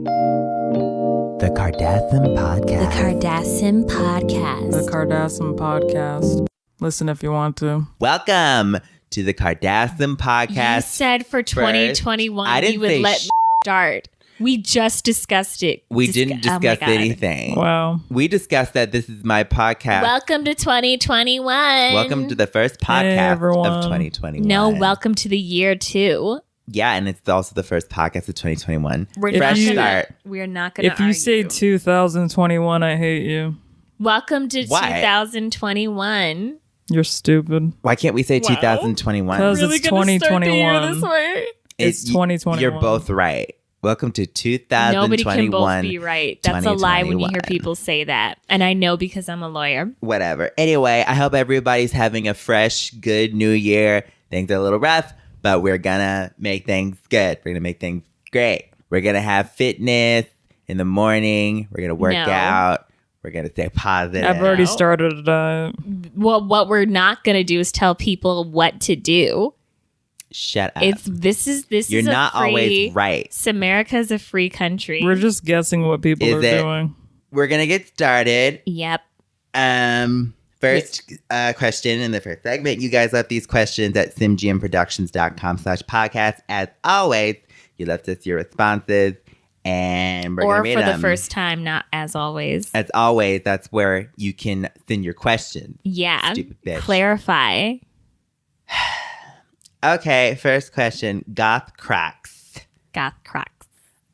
The Kardasim Podcast. The Kardasim Podcast. The Kardasim Podcast. Listen if you want to. Welcome to the Kardasim Podcast. You said for 2021 I didn't you would say let start. We just discussed it. We didn't discuss anything. Wow. We discussed that this is my podcast. Welcome to 2021. Welcome to the first podcast of 2021. No, welcome to the year 2. Yeah, and it's also the first podcast of 2021. Fresh start. We're not going to If you say 2021, I hate you. Welcome to Why? 2021. You're stupid. Why can't we say 2021? Because Really it's gonna start the year 2021. this way? It's 2021. You're both right. Welcome to 2021. Nobody can both be right. That's a lie when you hear 2021. people say that. And I know because I'm a lawyer. Whatever. Anyway, I hope everybody's having a fresh, good new year. Things are a little rough, but we're gonna make things good. We're gonna make things great. We're gonna have fitness in the morning. We're gonna work No. out. We're gonna stay positive. I've already started a diet. Well, what we're not going to do is tell people what to do. Shut up. This is You're not always right. America's a free country. We're just guessing what people Is are it? doing. We're gonna get started. Yep. First question in the first segment. You guys left these questions at simgmproductions.com/podcast. As always, you left us your responses, and we're Or gonna read for the them. first time, not as always. As always, that's where you can send your questions. Yeah. Stupid bitch. Clarify. Okay, first question. Goth Cracks. Goth Crocs.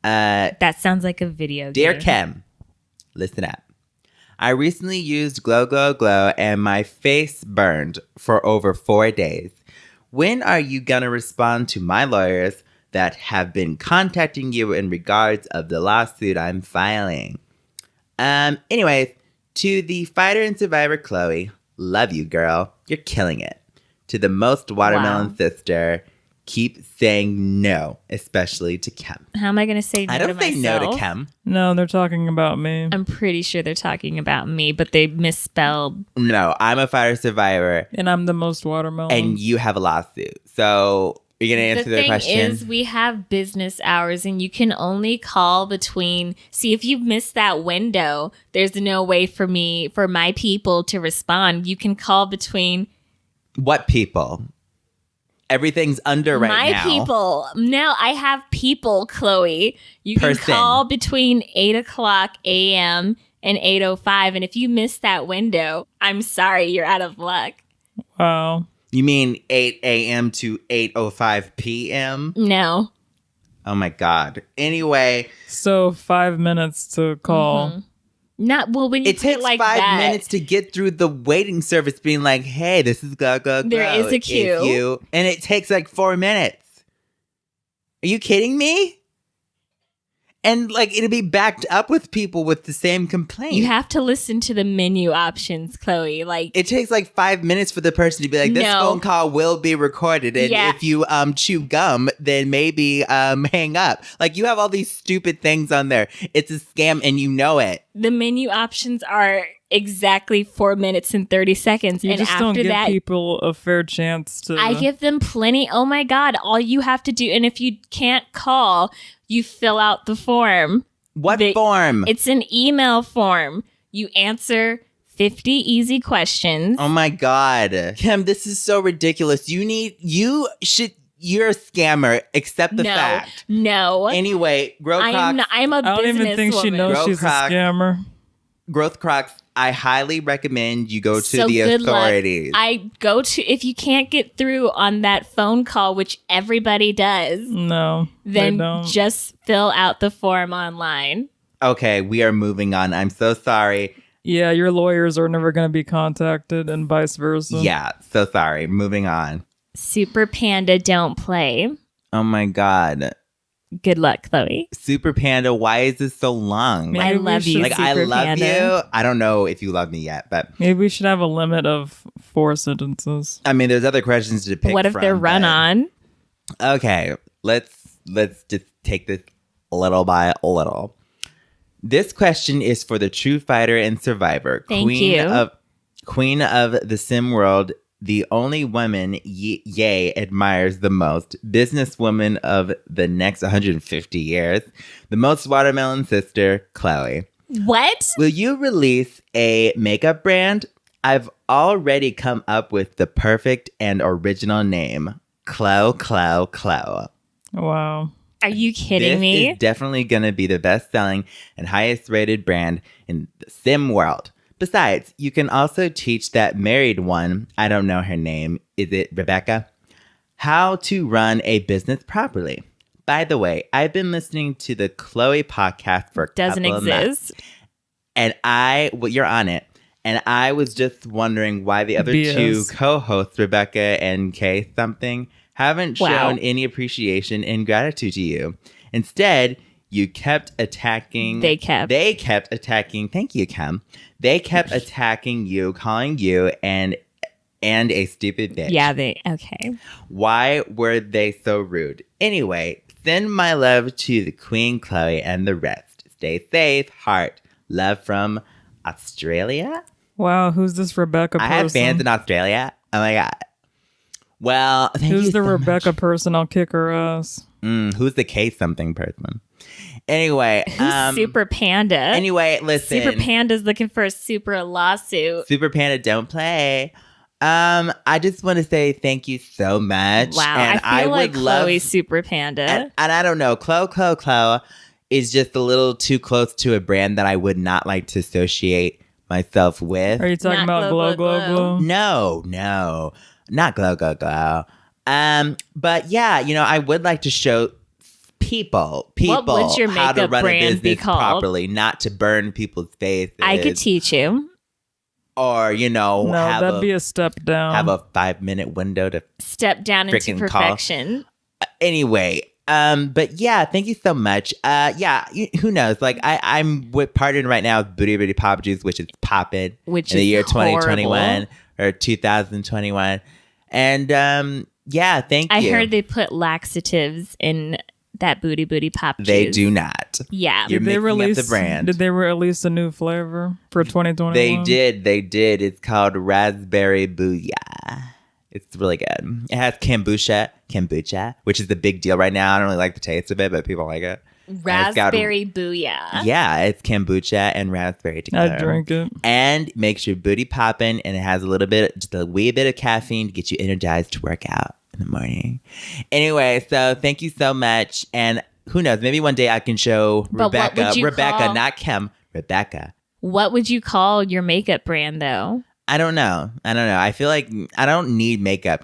Dear That sounds like a video game. Kim, listen up. I recently used Glow Glow Glow and my face burned for over 4 days. When are you gonna respond to my lawyers that have been contacting you in regards of the lawsuit I'm filing? Anyways, to the fighter and survivor Khloe, love you, girl. You're killing it. To the most watermelon Wow. sister, keep saying no, especially to Kim. How am I going to say no I to don't say myself? no to Kim. No, they're talking about me. I'm pretty sure they're talking about me, but they misspelled. No, I'm a fighter survivor, And I'm the most watermelon. and you have a lawsuit. So, are you going to answer The the thing question? is, we have business hours and you can only call between. See, if you miss that window, there's no way for my people to respond. You can call between What people? Everything's under right my now. people. No, I have people, Khloe. You can Person. call between 8:00 a.m. and 8:05. And if you miss that window, I'm sorry, you're out of luck. Wow. You mean 8 a.m. to 8:05 p.m.? No. Oh my God. Anyway, So 5 minutes to call. Mm-hmm. Not well when you it put takes it like 5 that. minutes to get through the waiting service being like, hey, this is Glow Glow Glow. There is a queue. If you, and it takes like 4 minutes. Are you kidding me? And like it'll be backed up with people with the same complaint. You have to listen to the menu options, Khloe. Like It takes like 5 minutes for the person to be like, this No. phone call will be recorded. And Yeah. if you chew gum, then maybe hang up. Like you have all these stupid things on there. It's a scam and you know it. the menu options are exactly 4 minutes and 30 seconds. You and just after don't give that, people a fair chance to. I give them plenty. Oh my God. All you have to do, and if you can't call, you fill out the form. What They- form? It's an email form. You answer 50 easy questions. Oh my God. Kim, this is so ridiculous. You're a scammer. Accept the fact. No. Anyway, Growth Crocs. I'm a I don't even think she businesswoman. knows Girl she's Croc. a scammer. Growth Crocs, I highly recommend you go to So the good luck. authorities. I go to, if you can't get through on that phone call, which everybody does, No, they then don't. just fill out the form online. Okay, we are moving on. I'm so sorry. Yeah, your lawyers are never going to be contacted and vice versa. Yeah, so sorry. Moving on. Super Panda, don't play. Oh my God. Good luck, Khloe. Super Panda, why is this so long? Maybe I we love you, should- Like, I Super love Panda. you. I don't know if you love me yet, but Maybe we should have a limit of 4 sentences. I mean, there's other questions to pick What if from, they're run but- on? Okay, let's just take this little by little. This question is for the true fighter and survivor, Thank you. Queen of the Sim world, the only woman Ye admires the most, businesswoman of the next 150 years, the most watermelon sister, Khloe. What? Will you release a makeup brand? I've already come up with the perfect and original name, Khloe. Wow. Are you kidding me? This is definitely going to be the best-selling and highest-rated brand in the sim world. Besides, you can also teach that married one, I don't know her name, is it Rebecca, how to run a business properly. By the way, I've been listening to the Khloe podcast for a couple of months. And you're on it. And I was just wondering why the other two co-hosts, Rebecca and Kay something, haven't shown any appreciation and gratitude to you. Instead, you kept attacking. They kept attacking. Thank you, Kim. They kept attacking you, calling you and a stupid bitch. Yeah, okay. Why were they so rude? Anyway, send my love to the Queen Khloe and the rest. Stay safe, heart. Love from Australia. Wow, who's this Rebecca person? I have fans in Australia. Oh my God. Well, who's the Rebecca person? I'll kick her ass. Who's the K something person? Anyway, who's Super Panda? Anyway, listen. Super Panda's looking for a super lawsuit. Super Panda, don't play. I just want to say thank you so much. Wow, and I feel like Khloe's Super Panda. And I don't know, Khloe is just a little too close to a brand that I would not like to associate myself with. Are you talking about Glow? No, not Glow. But yeah, I would like to show people what would your how to run brand a business be called? Properly, not to burn people's faces. I could teach you. Or, no, that'd be a step down. Have a 5-minute window to step down into perfection. Anyway, but yeah, thank you so much. Who knows? Like I'm partnering right now with Booty Pop Juice, which is poppin', in the year 2021 or 2021. And thank you. I heard they put laxatives in that Booty Pop Juice. They do not. Yeah. You're mixing up the brand. Did they release a new flavor for 2021? They did. It's called Raspberry Booyah. It's really good. It has kombucha, which is the big deal right now. I don't really like the taste of it, but people like it. Raspberry Booyah. Yeah, it's kombucha and raspberry together. I drink it. And makes your booty popping, and it has just a wee bit of caffeine to get you energized to work out in the morning. Anyway, so thank you so much. And who knows, maybe one day I can show Rebecca, not Kim, Rebecca. What would you call your makeup brand, though? I don't know. I feel like I don't need makeup,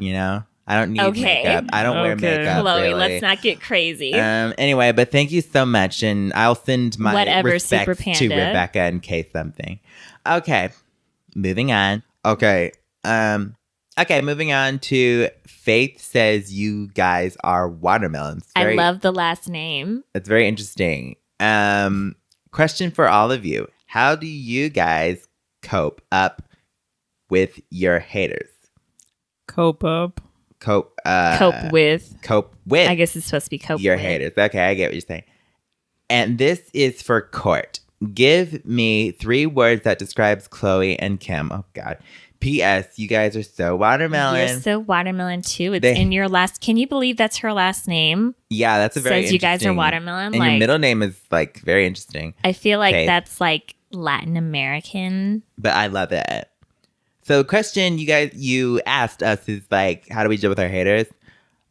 I don't need makeup. I don't wear makeup, Khloe, really. let's not get crazy. Anyway, but thank you so much. And I'll send my respects Super Panda. to Rebecca and Kay something. Okay, moving on. Okay, moving on to Faith says you guys are watermelons. I love the last name. It's very interesting. Question for all of you. How do you guys cope up with your haters? Cope with. I guess it's supposed to be cope your with. haters. Okay, I get what you're saying. And this is for Court. Give me 3 words that describes Khloe and Kim. Oh God. P.S. You guys are so watermelon. You're so watermelon too. It's in your last. Can you believe that's her last name? Yeah, that's a very says you guys are watermelon. And your middle name is like very interesting. I feel like that's like Latin American. But I love it. So the question you asked us is like, how do we deal with our haters?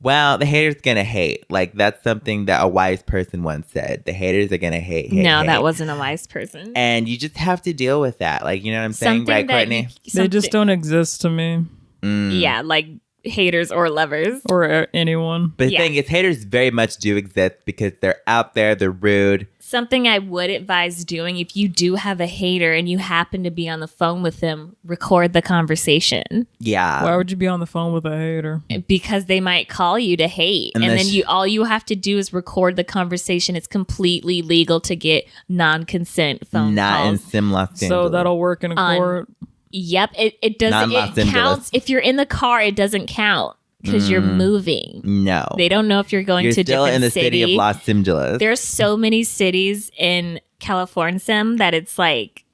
Well, the haters gonna hate. Like that's something that a wise person once said. The haters are gonna hate. No, that wasn't a wise person. And you just have to deal with that. Like, you know what I'm saying, right, Kourtney? They just don't exist to me. Yeah, like haters or lovers. Or anyone. But the thing is, haters very much do exist because they're out there, they're rude. Something I would advise doing if you do have a hater and you happen to be on the phone with them, record the conversation. Yeah. Why would you be on the phone with a hater? Because they might call you to hate. And then all you have to do is record the conversation. It's completely legal to get non-consent phone calls. Not in Sim Los Angeles. So that'll work in court? Yep. It doesn't. It counts. If you're in the car, it doesn't count. Because you're moving. No. They don't know if you're going to a different city. You're still in the city of Los Angeles. There's so many cities in California that it's like...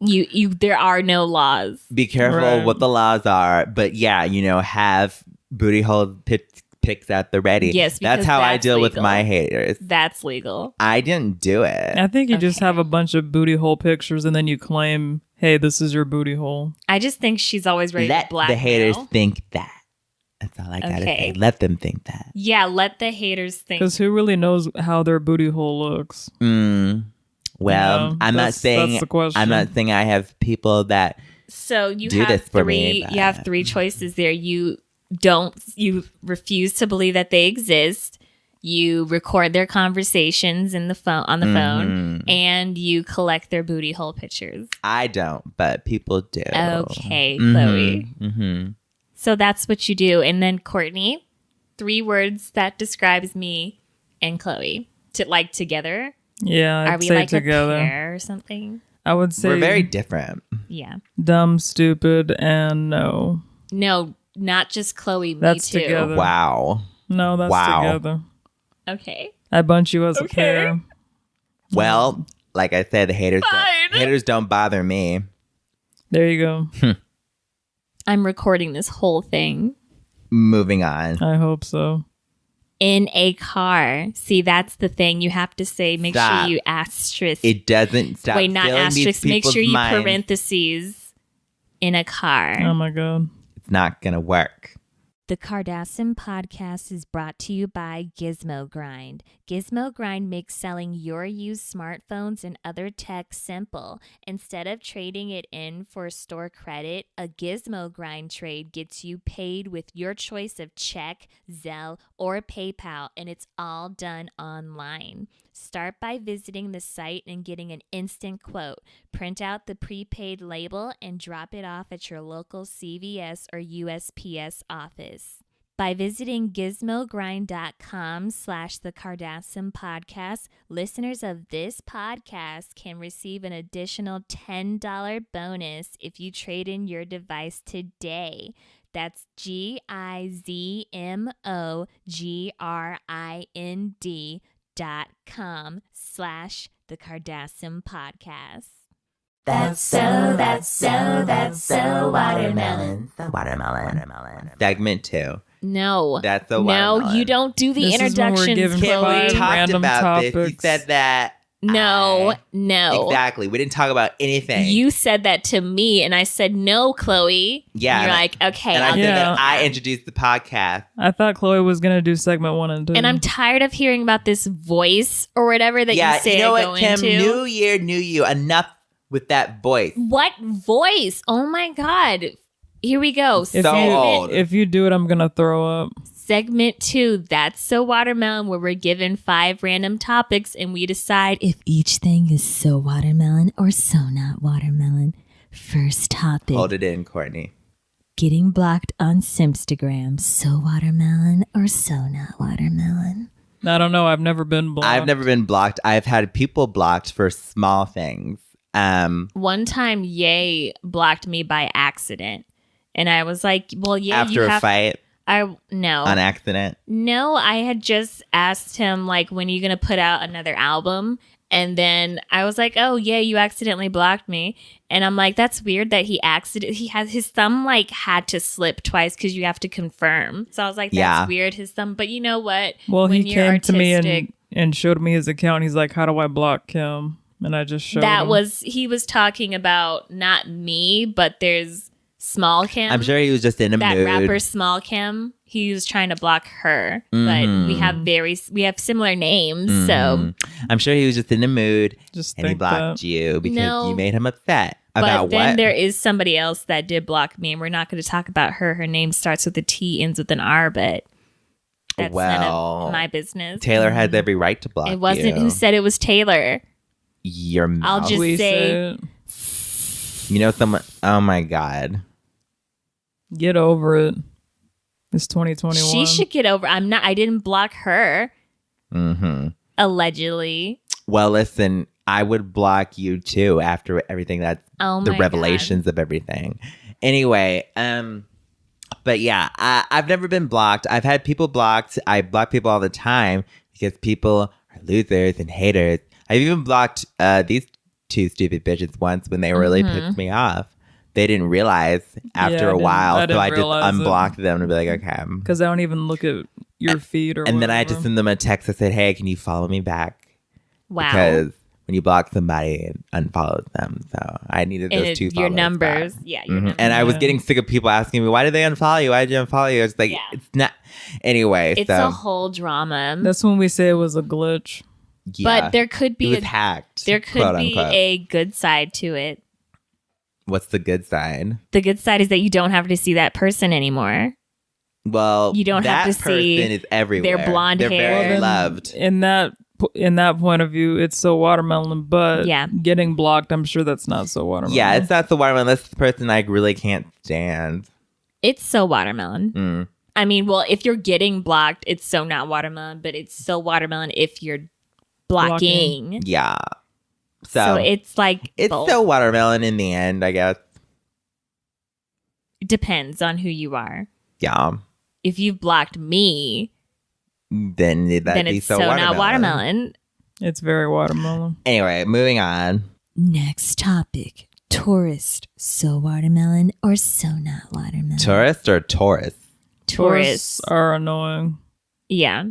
You there are no laws. Be careful Right. what the laws are. But yeah, have booty hole pics at the ready. Yes, that's because how I that's deal with legal. my haters. That's legal. I didn't do it. I think you just Okay. have a bunch of booty hole pictures and then you claim, hey, this is your booty hole. I just think she's always ready Let to blackmail. the haters think that. That's all I gotta Okay. say. Let them think that. Yeah, let the haters think. Because who really knows how their booty hole looks? Well, Yeah, I'm not that's saying the question. I'm not saying I have people that So you do have this for three. me, You have but- 3 choices there. You refuse to believe that they exist. You record their conversations on the phone, Mm-hmm. and you collect their booty hole pictures. I don't, but people do. Okay, Chloe. Mm-hmm. So that's what you do. And then Kourtney, 3 words that describes me and Chloe. Together. Yeah, I'd Are we say like together. a pair or something? I would say We're very different. Yeah. dumb, stupid, and no. No, not just Chloe. Me That's too. together. Wow. No, that's Wow. together. Okay. I bunch you as a Okay. pair. Well, like I said, the haters Fine. haters don't bother me. There you go. I'm recording this whole thing Moving on. I hope so. in a car. See, that's the thing. You have to say, make Stop. sure you asterisk. It doesn't stop. Wait, not filling these asterisk. Make people's sure you minds. parentheses in a car. Oh my god. It's not gonna work. The Kardasim Podcast is brought to you by Gizmo Grind. Gizmo Grind makes selling your used smartphones and other tech simple. Instead of trading it in for store credit, a Gizmo Grind trade gets you paid with your choice of check, Zelle, or PayPal, and it's all done online. Start by visiting the site and getting an instant quote. Print out the prepaid label and drop it off at your local CVS or USPS office. By visiting gizmogrind.com/the Kardasim Podcast, listeners of this podcast can receive an additional $10 bonus if you trade in your device today. That's gizmogrind.com/the Kardasim Podcast. That's so watermelon. Watermelon. Segment 2. No. That's a No, watermelon. you don't do the This is when we're introductions, giving Kim, we five Chloe. talked random about this. You topics. said that. No. Exactly. We didn't talk about anything. You said that to me, and I said, no, Chloe. Yeah, And you're and I- like, okay. and I I'll said do Yeah. that I introduced the podcast. I thought Chloe was gonna do segment 1 and 2. And I'm tired of hearing about this voice or whatever that Yeah, you say you know I go what, Kim? into. New year, new you. Enough with that voice. What voice? Oh my God. Here we go. if so you, old. If you do it, I'm gonna throw up. Segment 2, That's So Watermelon, where we're given 5 random topics and we decide if each thing is so watermelon or so not watermelon. First topic, Hold it in, Kourtney. getting blocked on Simstagram, so watermelon or so not watermelon. I don't know. I've never been blocked. I've never been blocked. I've had people blocked for small things. One time, Ye blocked me by accident. And I was like, well, yeah, After you a have fight no. on accident. No, I had just asked him, like, when are you going to put out another album? And then I was like, oh, yeah, you accidentally blocked me. And I'm like, that's weird that he has his thumb, like, had to slip twice because you have to confirm. So I was like, that's Yeah. weird, his thumb. But you know what? Well, When he you're came to me artistic- and showed me his account. He's like, "How do I block Kim?" And I just showed him. he was talking about not me, but there's Small Kim. I'm sure he was just in a that mood. rapper Small Kim, he was trying to block her, but we have similar names, so I'm sure he was just in a mood Just and he think blocked that. you because No. you made him upset. but About then what? there is somebody else that did block me, and we're not going to talk about her. Her name starts with a T, ends with an R, but that's none Well, of my business. Taylor has every right to block It wasn't you. who said it was Taylor. Your mouth. I'll just Please say- it. You know someone. Oh my god. Get over it. It's 2021. She should get over. I didn't block her. Mm-hmm. Allegedly. Well, listen. I would block you too after everything that's Oh my the God. revelations of everything. Anyway, but yeah, I've never been blocked. I've had people blocked. I block people all the time because people are losers and haters. I've even blocked these two stupid bitches once when they really pissed me off. They didn't realize after a while, so I just unblocked them to be like, okay. Because I don't even look at your feed or And whatever. then I had to send them a text that said, hey, can you follow me back? Wow. Because when you block somebody, it unfollows them. So I needed those two follows your numbers. back. Yeah. Your numbers. And I was getting sick of people asking me, why did they unfollow you? Why did you unfollow you? It's like, it's not. Anyway, it's a whole drama. That's when we say it was a glitch. Yeah, but there could be it was hacked. There could quote, be unquote. a good side to it. What's the good side? The good side is that you don't have to see that person anymore. Well, you don't have to see person is everywhere. their blonde They're hair. very loved. In that point of view, it's so watermelon. But getting blocked, I'm sure that's not so watermelon. Yeah, it's not so watermelon. That's the person I really can't stand. It's so watermelon. I mean, well, if you're getting blocked, it's so not watermelon. But it's so watermelon if you're blocking. Yeah. So it's like it's both. so watermelon in the end, I guess. It depends on who you are. Yeah. If you've blocked me, then it's so not watermelon. It's very watermelon. Anyway, moving on. Next topic. Tourist, so watermelon or so not watermelon? Tourist or Taurus? Tourists are annoying. Yeah.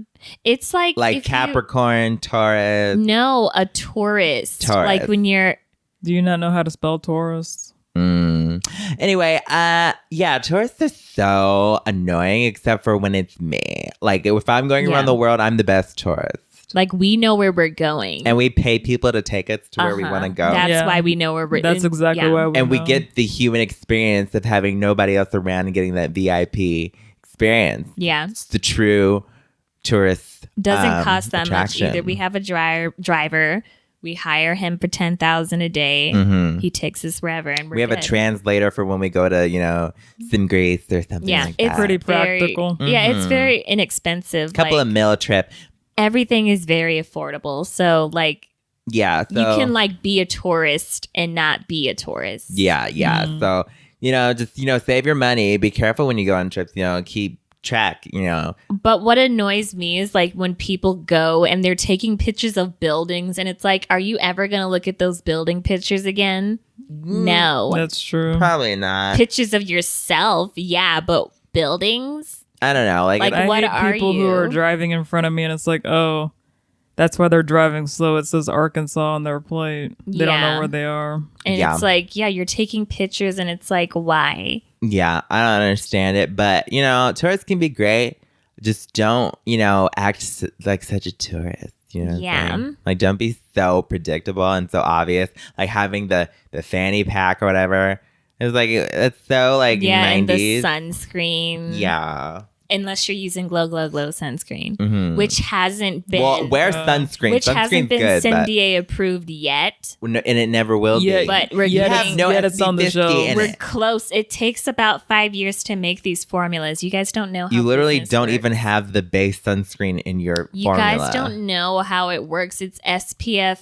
It's like Capricorn, Taurus. No, a tourist. Like when you're... Do you not know how to spell Taurus? Anyway, yeah, tourists are so annoying except for when it's me. Like if I'm going around the world, I'm the best tourist. Like we know where we're going. And we pay people to take us to where we want to go. That's why we know where we're That's exactly why we know. And we get the human experience of having nobody else around and getting that VIP experience. Yeah. It's the true tourist doesn't cost that attraction. much either. We have a driver. We hire him for $10,000 a day. He takes us wherever, and we have a translator for when we go to, some Greece or something. Yeah, like it's that. pretty practical. Yeah, it's very inexpensive. Couple of meal trip. Everything is very affordable. So yeah, you can be a tourist and not be a tourist. Yeah. So just save your money. Be careful when you go on trips. Keep track. But what annoys me is when people go and they're taking pictures of buildings, and it's like, are you ever gonna look at those building pictures again? No, that's true. Probably not. Pictures of yourself, yeah, but buildings. I don't know. I what hate people who are driving in front of me, and it's like, oh, that's why they're driving slow. It says Arkansas on their plate. They don't know where they are. And it's like, you're taking pictures, and it's like, why? Yeah, I don't understand it. But, tourists can be great. Just don't, act like such a tourist. Don't be so predictable and so obvious. Like having the fanny pack or whatever. It's it's so 90s. And the sunscreen. Yeah. Unless you're using Glow sunscreen, which hasn't been... Well, wear sunscreen. Which Sunscreen's hasn't been good, CNDA approved yet. And it never will be. But we're it's on the show. We're close. It takes about 5 years to make these formulas. You guys don't know how you literally business don't works. even have the base sunscreen in your You formula. guys don't know how it works. It's SPF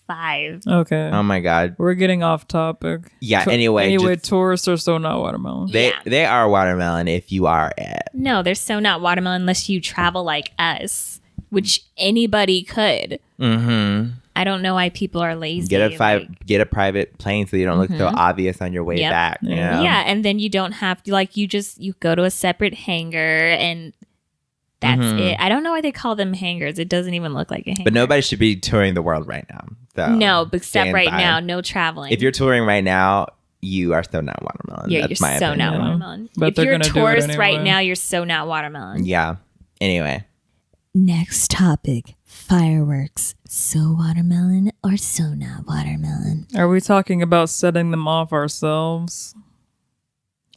5. Okay. Oh my God. We're getting off topic. Yeah, anyway. Tourists are so not watermelon. They are watermelon if you are it. No, they're so not watermelon unless you travel like us, which anybody could. I don't know why people are lazy. Get a private plane so you don't look so obvious on your way back. Yeah, and then you don't have to you go to a separate hangar and that's it. I don't know why they call them hangars. It doesn't even look like a hangar. But nobody should be touring the world right now. So no, except right now, no traveling. If you're touring right now, you are so not watermelon. Yeah, That's you're my so opinion. not watermelon. But if you're a tourist anyway. right now, you're so not watermelon. Yeah. Anyway. Next topic. Fireworks. So watermelon or so not watermelon? Are we talking about setting them off ourselves?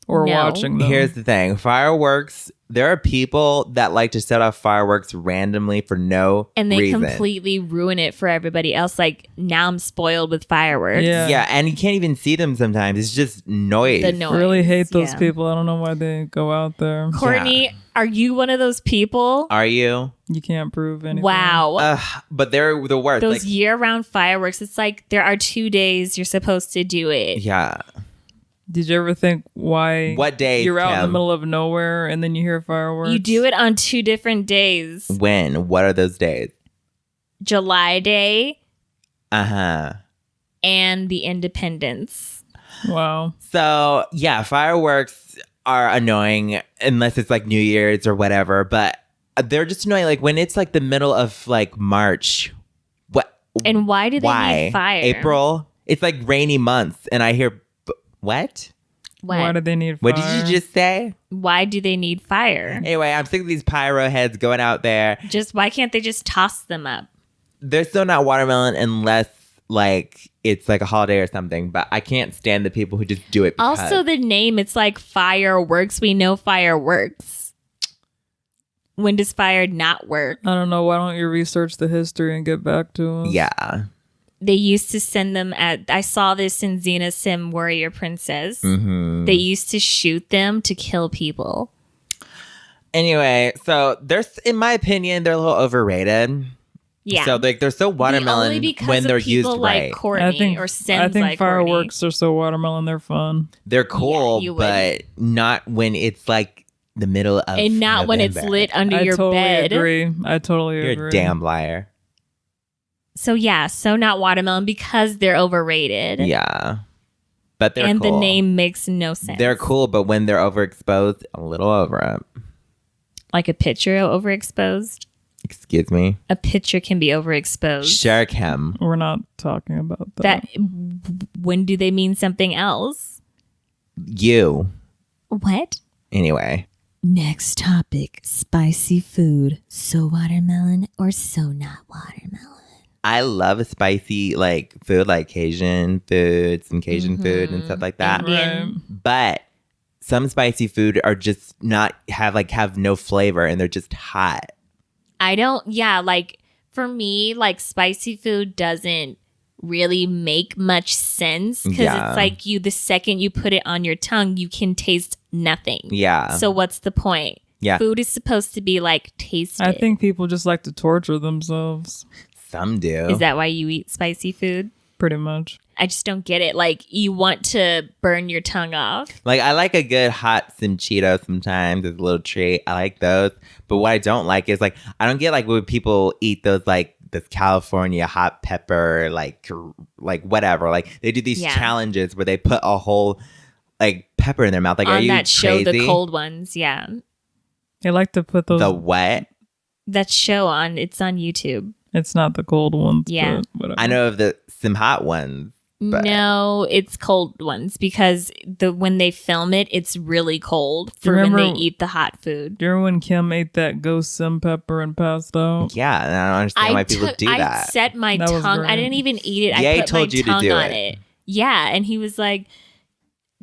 Or watching them? Here's the thing. Fireworks, there are people that like to set off fireworks randomly for no and they reason. completely ruin it for everybody else. Now I'm spoiled with fireworks. Yeah, and you can't even see them sometimes. It's just noise. The noise. I really hate those people. I don't know why they go out there. Kourtney, are you one of those people? Are you? You can't prove anything. Wow. But they're the worst. Those year-round fireworks, it's there are 2 days you're supposed to do it. Yeah. Did you ever think why what day you're out in the middle of nowhere and then you hear fireworks? You do it on 2 different days. When? What are those days? July Day. Uh-huh. and the Independence. Wow. So, yeah, fireworks are annoying unless it's like New Year's or whatever, but they're just annoying. Like when it's like the middle of like March. What? And why do they need fire? April? It's like rainy months, and I hear, what? Why do they need fire? What did you just say? Why do they need fire? Anyway, I'm sick of these pyro heads going out there. Why can't they just toss them up? They're still not watermelon unless like it's like a holiday or something, but I can't stand the people who just do it because. Also, the name, it's like fireworks. We know fireworks. When does fire not work? I don't know. Why don't you research the history and get back to us? Yeah. They used to send them I saw this in Xena Sim Warrior Princess. Mm-hmm. They used to shoot them to kill people. Anyway, so in my opinion, they're a little overrated. Yeah. So like they're so watermelon only because when they're of people used like right. Kourtney or Sims I think like fireworks Kourtney. are so watermelon. They're fun. They're cool, you would. but not when it's like the middle of And not when it's November. lit under I your totally bed. agree. I totally You're agree. a damn liar. So yeah, so not watermelon because they're overrated. Yeah. But they're and cool. the name makes no sense. They're cool, but when they're overexposed, a little over it. Like a picture overexposed. Excuse me. A picture can be overexposed. Sure, Kim. We're not talking about that. When do they mean something else? You. What? Anyway. Next topic, spicy food. So watermelon or so not watermelon? I love a spicy like food, like Cajun food, some Cajun food and stuff like that. Indian. But some spicy food are just not have no flavor and they're just hot. Like for me, like spicy food doesn't really make much sense because it's like the second you put it on your tongue, you can taste nothing. Yeah. So what's the point? Yeah. Food is supposed to be like tasted. I think people just like to torture themselves. Some do. Is that why you eat spicy food? Pretty much. I just don't get it. Like you want to burn your tongue off. Like I like a good hot some Cheetos sometimes as a little treat. I like those. But what I don't like is like I don't get like when people eat those like this California hot pepper like whatever. Like they do these challenges where they put a whole like pepper in their mouth. Like on are you that show, crazy? the cold ones, yeah. They like to put those. The what? That show it's on YouTube. It's not the cold ones. Yeah. But whatever. I know of some hot ones. But No, it's cold ones because when they film it, it's really cold for when they eat the hot food. Do you remember when Kim ate that ghost sim pepper and passed out? yeah, and I don't understand why people do I that. set my That was tongue. great. I didn't even eat it. Yeah, he I put told my you to tongue do on it. it. Yeah, and he was like,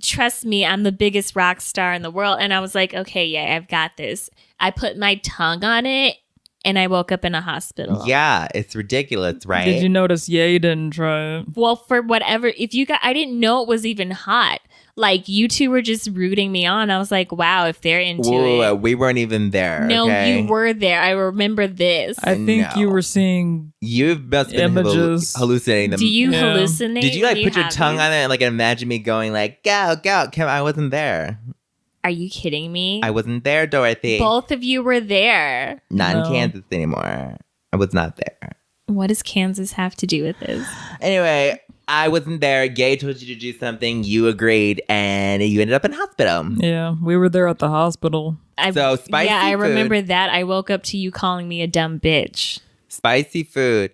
"Trust me, I'm the biggest rock star in the world." And I was like, "Okay, yeah, I've got this." I put my tongue on it, and I woke up in a hospital. Yeah, it's ridiculous, right? Did you notice Ye didn't try it? Well, for whatever, I didn't know it was even hot. Like you two were just rooting me on. I was like, wow, if they're into it. We weren't even there. No, okay? you were there. I remember this. I think you were seeing You've must been images. hallucinating them. Do you Yeah. hallucinate? Did you like when put your have tongue these? on it and like imagine me going like, go, Kim? I wasn't there. Are you kidding me? I wasn't there, Dorothy. Both of you were there. Not No. in Kansas anymore. I was not there. What does Kansas have to do with this? Anyway, I wasn't there. Gay told you to do something. You agreed, and you ended up in hospital. Yeah, we were there at the hospital. So, spicy Yeah, I food. remember that. I woke up to you calling me a dumb bitch. Spicy food.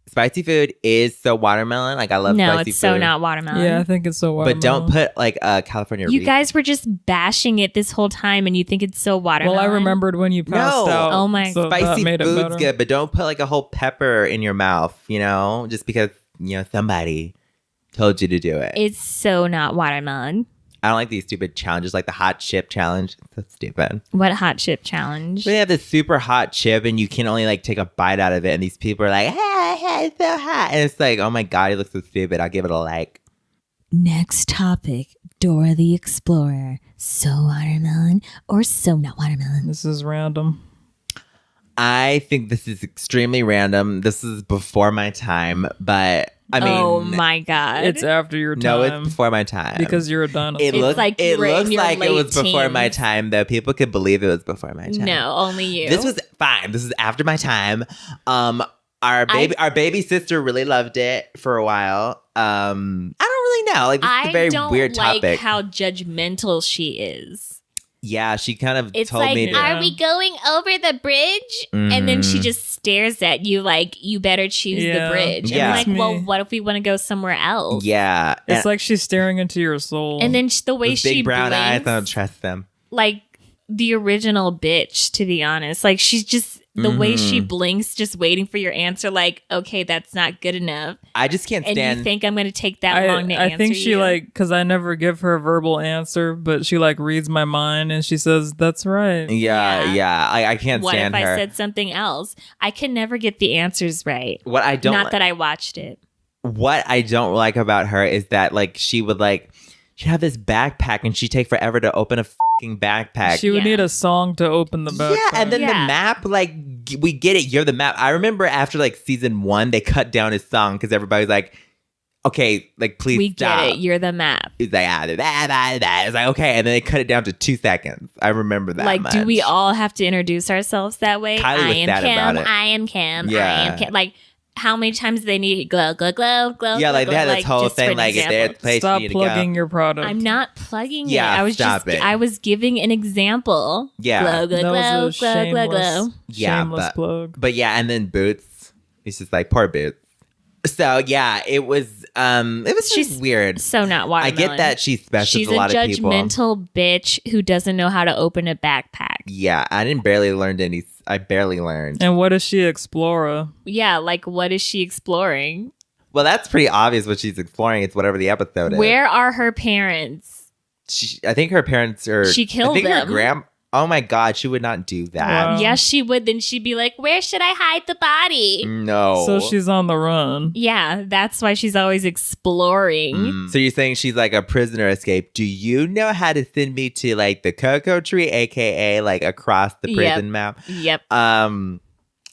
Spicy food is so watermelon. Like I love No, spicy it's food. so not watermelon. Yeah, I think it's so watermelon. But don't put like a California. You Reap. guys were just bashing it this whole time, and you think it's so watermelon. Well, I remembered when you passed No. out. Oh my- so that Spicy made it food's better. good, but don't put like a whole pepper in your mouth. Just because somebody told you to do it. It's so not watermelon. I don't like these stupid challenges, like the hot chip challenge. That's stupid. What hot chip challenge? They have this super hot chip, and you can only like take a bite out of it. And these people are like, "Hey, it's so hot," and it's like, "Oh my god, it looks so stupid." I'll give it a like. Next topic, Dora the Explorer. So watermelon or so not watermelon? This is random. I think this is extremely random. This is before my time, but I mean, Oh my god. It's after your time. no, it's before my time because you're a dinosaur. It It's looks like you were in looks your like it was late before my teens. time, though. People could believe it was before my time. No, only you. This was fine. This is after my time. Our baby sister really loved it for a while. I don't really know. Like, this is a very weird topic. I don't like how judgmental she is. Yeah, she kind of it's told like, me. Are we going over the bridge? Mm-hmm. And then she just stares at you like, you better choose the bridge. Yeah. And I'm like, well, what if we want to go somewhere else? Yeah. It's like she's staring into your soul. And then the way Those she big brown blinks, eyes, I don't trust them. Like the original bitch, to be honest. Like, she's just... The way she blinks, just waiting for your answer, like, okay, that's not good enough. I just can't stand... And you think I'm going to take that long to answer I think she, because I never give her a verbal answer, but she, reads my mind, and she says, that's right. Yeah. I can't stand her. What if I said something else? I can never get the answers right. What I don't... Not that I watched it. What I don't like about her is that, she would, she'd have this backpack, and she'd take forever to open a fucking backpack. She would need a song to open the backpack. Yeah, and then the map, we get it. You're the map. I remember after, season 1, they cut down his song because everybody's like, okay, please we stop. We get it. You're the map. It's like, it's like, okay. And then they cut it down to 2 seconds. I remember that much. Do we all have to introduce ourselves that way? Kylie I was am sad Kim. about it. I am Kim. Yeah. I am Kim. How many times do they need glow, glow, glow, glow? Yeah, glow, they had this whole thing, if there's a place Stop you need plugging to go. your product. I'm not plugging it. Yeah, I was stop it. I was giving an example. Yeah. Glow, glow, glow, was a glow, glow, glow. Shameless plug. But yeah, and then Boots. It's just poor Boots. So yeah, it was just weird. So not watermelon. I get that she's special to a lot of people. She's a judgmental bitch who doesn't know how to open a backpack. Yeah, I barely learned. And what is she explorer? Yeah, what is she exploring? Well, that's pretty obvious what she's exploring. It's whatever the episode is. Where are her parents? I think her parents are... She killed them. Her oh my God, she would not do that. Wow. Yes, she would. Then she'd be like, where should I hide the body? No. So she's on the run. Yeah, that's why she's always exploring. So you're saying she's like a prisoner escape. Do you know how to send me to the cocoa tree, aka across the prison map? Yep.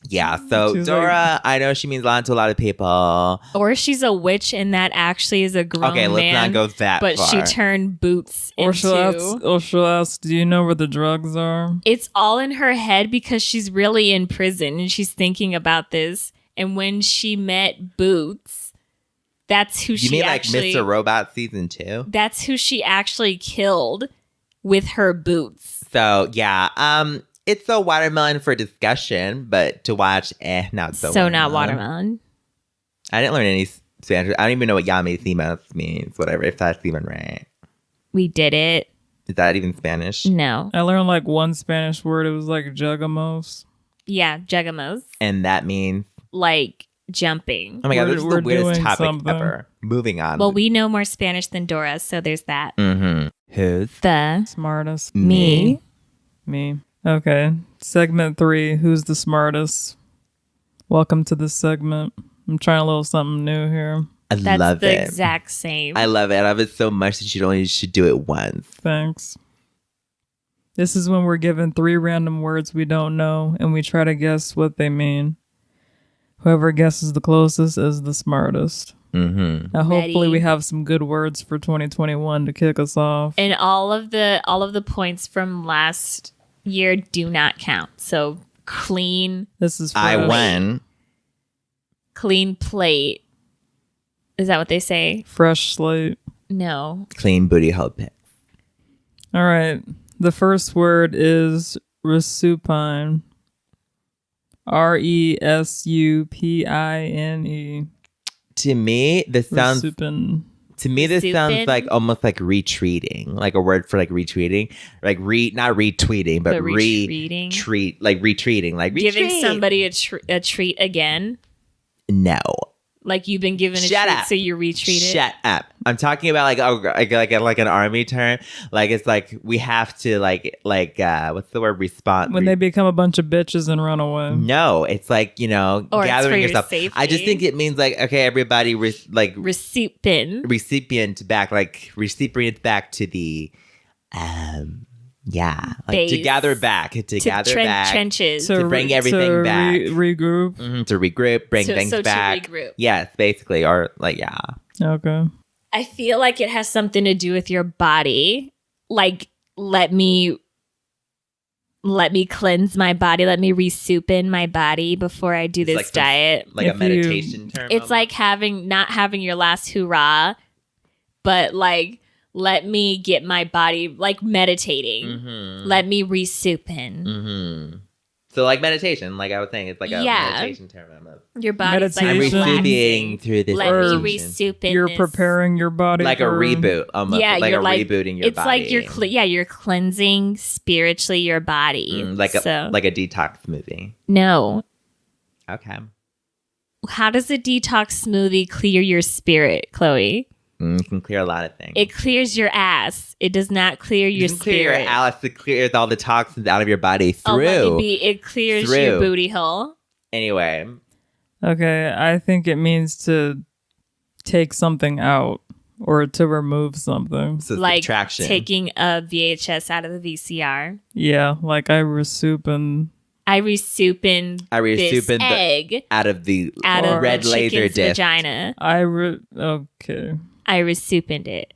Yeah, so she's Dora, I know she means a lot to a lot of people. Or she's a witch and that actually is a grown man. Okay, let's not go that but far. She turned Boots or into... she'll ask, do you know where the drugs are? It's all in her head because she's really in prison and she's thinking about this. And when she met Boots, that's who you she mean actually... Mr. Robot season 2? That's who she actually killed with her boots. So, yeah, it's a watermelon for discussion, but to watch, not so. So not watermelon. I didn't learn any Spanish. I don't even know what llamésimos means. Whatever, if that's even right. We did it. Is that even Spanish? No. I learned one Spanish word. It was jugamos. Yeah, jugamos. And that means jumping. Oh my God, this is the weirdest topic something. ever. Moving on. Well, we know more Spanish than Dora, so there's that. Mm-hmm. Who's the smartest? Me. Okay. Segment 3. Who's the smartest? Welcome to this segment. I'm trying a little something new here. That's love the exact same. I love it. I love it so much that you should do it once. Thanks. This is when we're given 3 random words we don't know, and we try to guess what they mean. Whoever guesses the closest is the smartest. Mm-hmm. Now, hopefully, we have some good words for 2021 to kick us off. And all of the points from last year do not count. So clean. This is. I won. Clean plate. Is that what they say? Fresh slate. No. Clean booty hole pick. All right. The first word is resupine. RESUPINE. To me, this sounds. Resupin. To me, this sounds almost like retreating, like a word for retreating, not retweeting, but retreating, retreating, giving somebody a treat again. No. Like you've been given a treat, so you retreat it. Shut up! I'm talking about like an army term. It's we have to what's the word? Respond when they become a bunch of bitches and run away. No, it's gathering yourself. Safety. I just think it means okay, everybody recipient back, recipient back to the base. to gather back, trenches, to bring everything back, regroup, to regroup, bring things back. To regroup. Yes, basically, or Okay. I feel like it has something to do with your body. Let me let me cleanse my body. Let me re-soup-in my body before I do It's this like diet. Like a meditation term. It's like not having your last hurrah, but like let me get my body like meditating. Mm-hmm. Let me re-soup-in. Mm-hmm. So like meditation, like I was saying, it's like a meditation term. Your body's like I'm Meditation. re-souping through this. Let me meditation. re-soup-in. You're this. preparing your body Like for a reboot, almost. Yeah, like you're rebooting your it's body. It's like you're cleansing spiritually your body. like a detox smoothie. No. Okay. How does a detox smoothie clear your spirit, Khloe? It can clear a lot of things. It clears your ass. It does not clear your spirit. Clear your ass. It clears all the toxins out of your body through. It clears your booty hole. Anyway. Okay, I think it means to take something out or to remove something. So like subtraction. taking a VHS out of the VCR. Yeah, like I re-soup-in this egg out of the red the laser chicken's disc. vagina. Okay. I re-soup-ined it.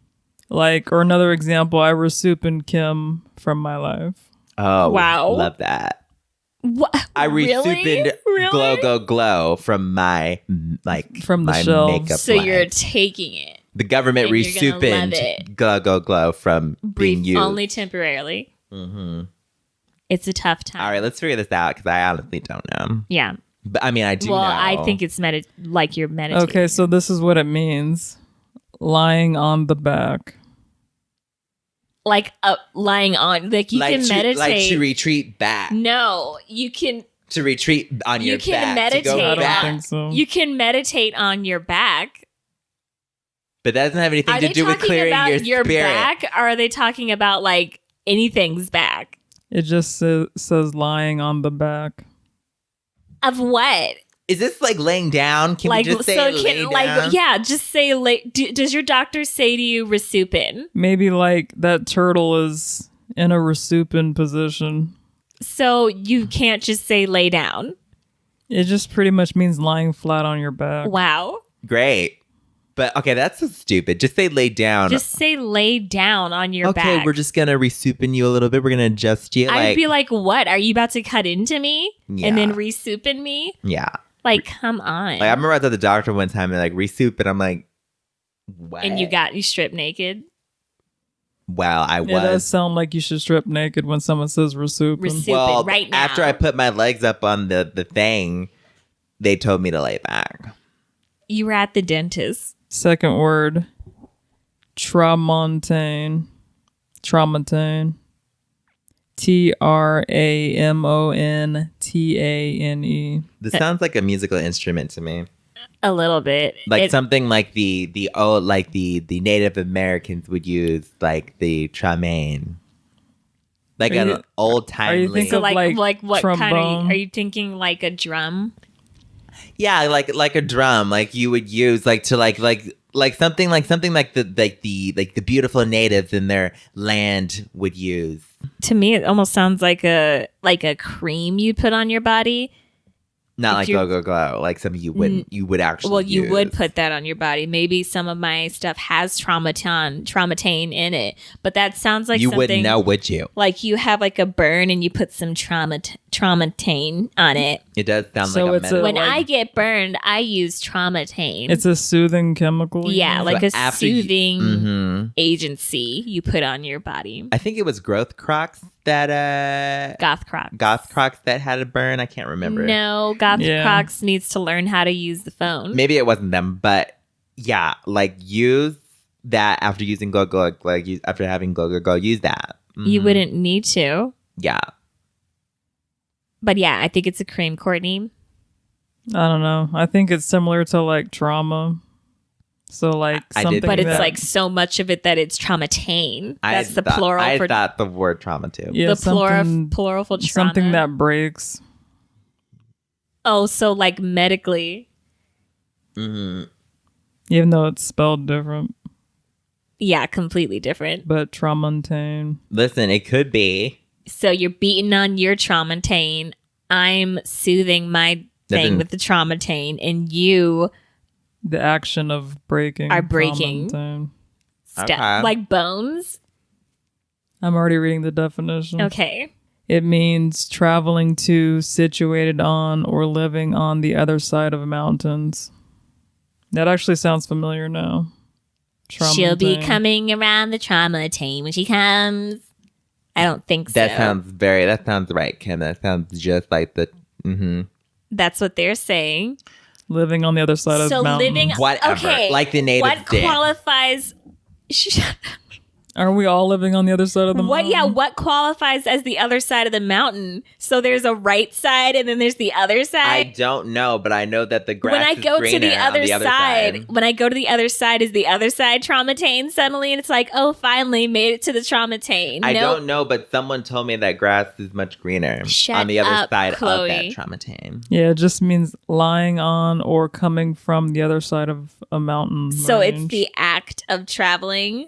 Like, or another example, I re-soup-in Kim from my life. Oh, wow. Love that. What? I Really? re-soup-ined Glow Go Glow from my from the my shelves. makeup So line. you're taking it. The government and you're gonna love re-soup-ined it. Glow Go Glow from being used. Only temporarily. Mm-hmm. It's a tough time. All right, let's figure this out because I honestly don't know. Yeah. But I mean, I do know. Well, I think it's like you're meditating. Okay, so this is what it means. Lying on the back. Like lying on, like you can meditate. Like to retreat back. No, you can. To retreat on your You can back. To go meditate. I back. don't think so. You can meditate on your back. But that doesn't have anything to do with clearing your spirit. Back, or are they talking about like anything's back? It just says lying on the back. Of what? Is this like laying down? Can we just say lay down? Yeah, just say lay. Does your doctor say to you re-soup-in? Maybe like that turtle is in a re-soup-in position. So you can't just say lay down. It just pretty much means lying flat on your back. Wow. Great. But okay, that's so stupid. Just say lay down. Just say lay down on your back. Okay, we're just gonna re-soup-in you a little bit. We're gonna adjust you. I'd be like, what? Are you about to cut into me? Yeah. And then re-soup-in me? Yeah. Like, come on. Like I remember I was at the doctor one time and like re-soup, and I'm like, what? And you stripped naked? Well, I It does was. sound like you should strip naked when someone says re-soup-in. Re-soup-in Well, right now. after I put my legs up on the thing, they told me to lay back. You were at the dentist. Second word, tramontane. Tramontane. Tramontane. This sounds like a musical instrument to me. A little bit. Like something like the Native Americans would use, like the tramaine. Like Are you- an old time. are you thinking so of, like what kind trombone? of, are you thinking like a drum? Yeah, like a drum, like you would use like to like something like the beautiful natives in their land would use. To me, it almost sounds like a cream you put on your body. Not If like you're- go go go, like something you would actually. Well, you would use. put that on your body. Maybe some of my stuff has traumatane in it, but that sounds like you something, wouldn't know, would you? like you have like a burn and you put some traumatane on it. It does sound So like a it's medicine. When like- I get burned, I use traumatane. It's a soothing chemical. yeah, know? like a after you- soothing Mhm. agency you put on your body. I think it was Growth Crocs that Goth Crocs. Goth Crocs that had a burn. I can't remember. No, Goth Yeah. Crocs needs to learn how to use the phone. Maybe it wasn't them, but yeah, like use that after using go go, like after having go go go, use that. You Mhm. wouldn't need to. Yeah. But yeah, I think it's a cream, Kourtney. I don't know. I think it's similar to like trauma. So like I did something think But it's that- like so much of it that it's traumatane. That's the plural I for thought the word trauma too. yeah, the plural something- plural for trauma. something that breaks. Oh, so like medically. Mm-hmm. Even though it's spelled different. Yeah, completely different. But tramontane. Listen, it could be. So you're beating on your traumatane. I'm soothing my thing Doesn't- with the traumatane, and you The action of breaking. Are breaking. tramontane. step Okay. like bones. I'm already reading the definition. Okay. It means traveling to, situated on, or living on the other side of mountains. That actually sounds familiar now. She'll be Tramontane. coming around the tramontane when she comes. I don't think so. That sounds right, Kim. That sounds just like the, That's what they're saying. Living on the other side of mountains. living. whatever. Okay. Like the natives What did. qualifies? Shut up. Are we all living on the other side of the What? mountain? Yeah. What qualifies as the other side of the mountain? So there's a right side, and then there's the other I side. don't know, but I know that the grass When I is go to greener the on other, the other side, when I go to the other side, is the other side tramontane suddenly? And it's like, oh, finally made it to the tramontane. I Nope. don't know, but someone told me that grass is much greener Shut on the other up, side Khloe. of that tramontane. Yeah, it just means lying on or coming from the other side of a mountain. So it's range. the act of traveling.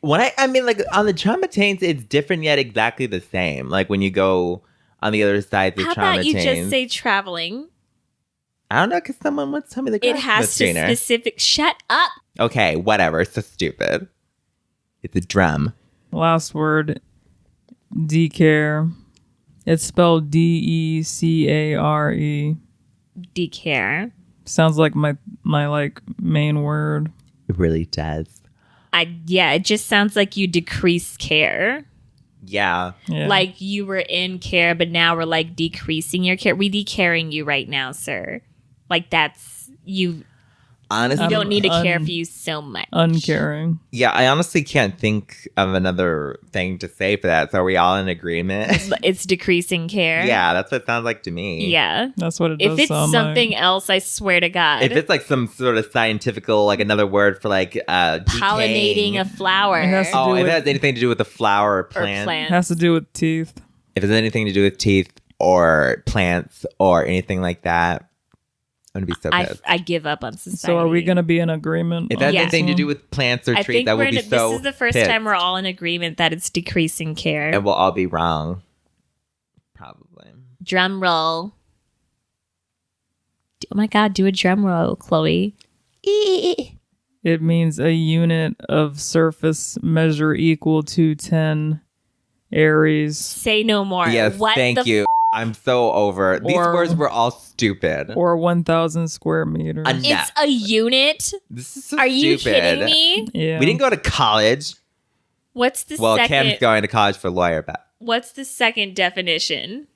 When I mean, like on the tramontanes, it's different yet exactly the same. Like when you go on the other side, the How tramontanes. about you just say traveling? I don't know, because someone once told me the grass It has is to greener. specific. Shut up. Okay, whatever. It's so stupid. It's a drum. Last word, decare. It's spelled Decare. Decare. Sounds like my like main word. It really does. It just sounds like you decrease care. Yeah. Yeah. Like you were in care, but now we're like decreasing your care. We decaring you right now, sir. Like that's you. Honestly, You don't need to care for you so much. uncaring. yeah, I honestly can't think of another thing to say for that. So are we all in agreement? It's decreasing care. Yeah, that's what it sounds like to me. Yeah. That's what it does If it's sound something like. else, I swear to God. If it's like some sort of scientifical, like another word for like pollinating decaying. a flower It has to Oh, do if with- it has anything to do with the flower or or plant. plant. Has to do with teeth. If it has anything to do with teeth or plants or anything like that, I'm gonna be so pissed. I give up on society. So are we going to be in agreement? If it on has Yeah. anything to this do one? with plants or I trees, think I will be so this is the first pissed. time we're all in agreement that it's decreasing care. And we'll all be wrong. Probably. Drum roll. Oh my God, do a drum roll, Khloe. It means a unit of surface measure equal to 10 Aries Say no more. Yes, What thank the you. I'm so over. These Or- words were all stupid. or 1,000 square meters. Yeah. It's a unit? This is so Are you stupid. kidding me? Yeah. We didn't go to college. What's the Well, second? Kim's going to college for lawyer, but What's the second definition?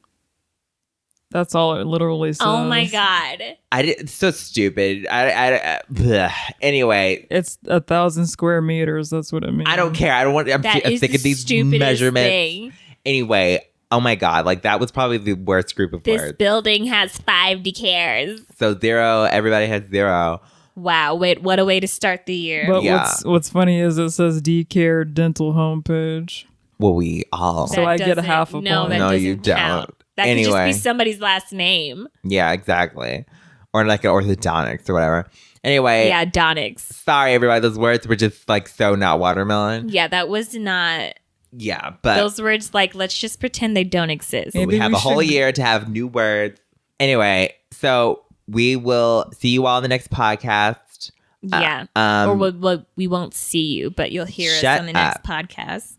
That's all it literally says. Oh my God. it's so stupid. Bleh. Anyway, It's 1,000 square meters. That's what it means. I don't care. I don't want. I'm That is sick the of these stupidest measurements. thing. Anyway, oh my God, like that was probably the worst group of This words. building has 5 decares. So 0, everybody has 0. Wow, wait, what a way to start the year. But Yeah. what's funny is it says D-Care Dental homepage. Well, we all. So I get a doesn't- half a no, point. that No, doesn't you count. don't. That could Anyway. just be somebody's last name. Yeah, exactly. Or like an orthodontics or whatever. Anyway, Yeah, Donix. sorry everybody, those words were just like so not watermelon. Yeah, that was not. Yeah, but Those words, like, let's just pretend they don't exist. Maybe we have we a whole should- year to have new words. Anyway, so we will see you all in the next podcast. Yeah. Um, or we won't see you, but you'll hear us shut on the next up. podcast.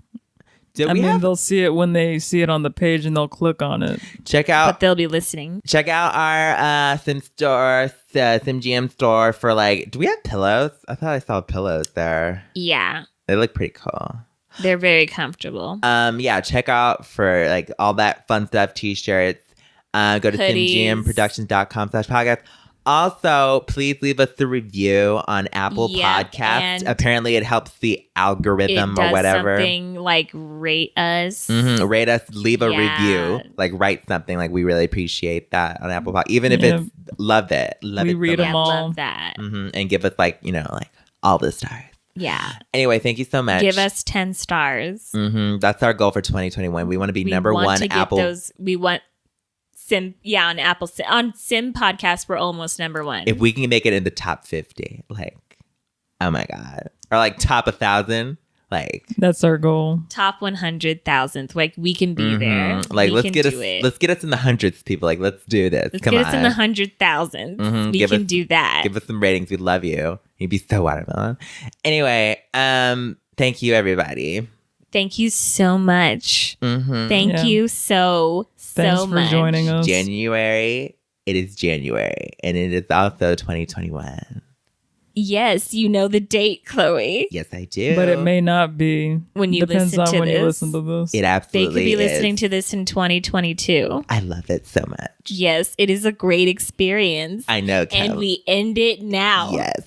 did I we mean, have they'll see it when they see it on the page and they'll click on it. check But out they'll be listening. our Sim store, Sim GM store for like. Do we have pillows? I thought I saw pillows there. Yeah. They look pretty cool. They're very comfortable. Yeah, check out for like all that fun stuff, t-shirts. Go to Hoodies. simgmproductions.com/podcast. Also, please leave us a review on Apple Yeah, Podcasts. and Apparently, it helps the algorithm it does or whatever. something like rate us. Rate us, leave a Yeah. review, like write something. Like we really appreciate that on Apple Podcast, even if Yeah. it's love it, love We it. read so them Yeah, all. love that. and give us like like all the stars. Yeah. Anyway, thank you so much. Give us 10 stars. That's our goal for 2021. We want to be We number want one to get Apple. those. We want Sim. Yeah, on Apple. On Sim Podcast, we're almost number 1. If we can make it in the top 50, like, oh my God. Or like top 1,000, like. That's our goal. Top 100,000th. Like, we can be there. Like, we let's can get us, do it. let's get us in the hundreds, people. Like, let's do this. Let's Come get on. us in the 100,000th. We Give can us- do that. Give us some ratings. We love you. You'd be so watermelon. Anyway, thank you, everybody. Thank you so much. Mm-hmm. Thank you so Thanks for much. joining us. January. It is January. And it is also 2021. Yes, you know the date, Khloe. Yes, I do. But it may not be. When you Depends listen on to when this. you listen to this. It They absolutely could be is. listening to this in 2022. I love it so much. Yes, it is a great experience. I know, And Kel. we end it now. Yes.